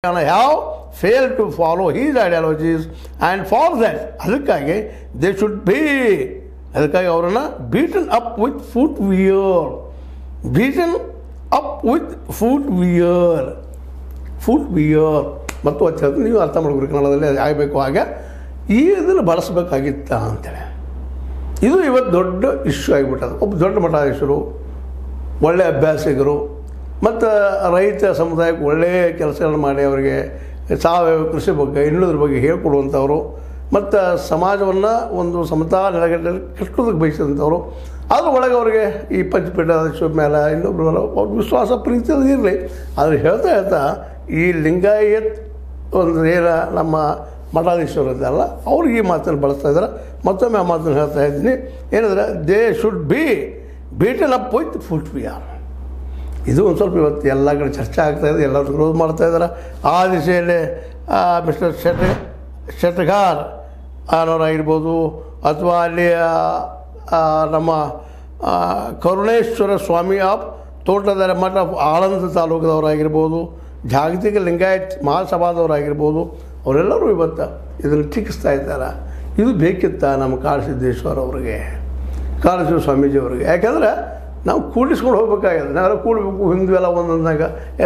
have failed to follow his ideologies, and for that ಅದಕ್ಕಾಗಿ they should be ಅದಕ್ಕಾಗಿ ಅವರನ್ನು beaten up with footwear ಮತ್ತು ಅಂತ ಹೇಳಿದ್ರೆ ನೀವು ಅರ್ಥ ಮಾಡ್ಬೇಕು ಕನ್ನಡದಲ್ಲಿ ಅದು ಆಗಬೇಕು ಹಾಗೆ ಈ ಇದನ್ನು ಬಳಸಬೇಕಾಗಿತ್ತ ಅಂತೇಳಿ ಇದು ಇವತ್ತು ದೊಡ್ಡ ಇಶ್ಯೂ ಆಗಿಬಿಟ್ಟದು. ಒಬ್ಬ ದೊಡ್ಡ ಮಠಾಧೀಶರು ಒಳ್ಳೆಯ ಅಭ್ಯಾಸಿಗರು ಮತ್ತು ರೈತ ಸಮುದಾಯಕ್ಕೆ ಒಳ್ಳೆಯ ಕೆಲಸಗಳನ್ನು ಮಾಡಿ ಅವರಿಗೆ ಸಾವಯವ ಕೃಷಿ ಬಗ್ಗೆ ಇನ್ನುದ್ರ ಬಗ್ಗೆ ಹೇಳ್ಕೊಡುವಂಥವ್ರು ಮತ್ತು ಸಮಾಜವನ್ನು ಒಂದು ಸಮತಾ ನೆಲೆಗಟ್ಟಲ್ಲಿ ಕಟ್ಟೋದಕ್ಕೆ ಬಯಸಿದಂಥವ್ರು ಅದ್ರ ಒಳಗೆ ಅವರಿಗೆ ಈ ಪಂಚಪೀಠಾಧೀಶರ ಮೇಲೆ ಇನ್ನೊಬ್ಬರು ಅವ್ರ ವಿಶ್ವಾಸ ಪ್ರೀತಿ ಇರಲಿ. ಆದರೆ ಹೇಳ್ತಾ ಈ ಲಿಂಗಾಯತ್ ಒಂದು ಏನು ನಮ್ಮ ಮಠಾಧೀಶರು ಇದ್ದಲ್ಲ ಅವ್ರಿಗೆ ಈ ಮಾತನ್ನು ಬಳಸ್ತಾ ಇದ್ದಾರೆ. ಮತ್ತೊಮ್ಮೆ ಆ ಮಾತನ್ನು ಹೇಳ್ತಾ ಇದ್ದೀನಿ ಏನಂದರೆ they should be beaten up with footwear. ಇದು ಒಂದು ಸ್ವಲ್ಪ ಇವತ್ತು ಎಲ್ಲ ಕಡೆ ಚರ್ಚೆ ಆಗ್ತಾಯಿದೆ, ಎಲ್ಲರೂ ವಿರೋಧ ಮಾಡ್ತಾಯಿದ್ದಾರೆ. ಆ ದಿಶೆಯಲ್ಲಿ ಮಿಸ್ಟರ್ ಶೆಟ್ಗಾರ್ ಅನ್ನೋರಾಗಿರ್ಬೋದು ಅಥವಾ ಅಲ್ಲಿ ನಮ್ಮ ಕರುಣೇಶ್ವರ ಸ್ವಾಮಿ ಆಫ್ ತೋಟದ ಮಠ ಆಳಂದ ತಾಲೂಕದವರಾಗಿರ್ಬೋದು, ಜಾಗತಿಕ ಲಿಂಗಾಯತ್ ಮಹಾಸಭಾದವರಾಗಿರ್ಬೋದು, ಅವರೆಲ್ಲರೂ ಇವತ್ತು ಇದನ್ನು ಟೀಕಿಸ್ತಾ ಇದ್ದಾರೆ. ಇದು ಬೇಕಿತ್ತ ನಮ್ಮ ಕಾಳಸಿದ್ದೇಶ್ವರ ಅವ್ರಿಗೆ, ಕಾಳೇಶ್ವರ ಸ್ವಾಮೀಜಿಯವರಿಗೆ. ಯಾಕೆಂದರೆ ನಾವು ಕೂಡಿಸ್ಕೊಂಡು ಹೋಗ್ಬೇಕಾಗಿದೆ. ನಾವೆಲ್ಲ ಕೂಡಬೇಕು, ಹಿಂದೂ ಎಲ್ಲ ಒಂದೊಂದಾಗ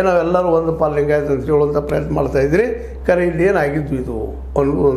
ನಾವೆಲ್ಲರೂ ಒಂದು ಲಿಂಗಾಯತ್ ಅಂತ ಹೇಳುವಂಥ ಪ್ರಯತ್ನ ಮಾಡ್ತಾಯಿದ್ರಿ. ಖರೆ ಇಲ್ಲಿ ಏನಾಗಿದ್ದು ಇದು ಅನ್ನೋದು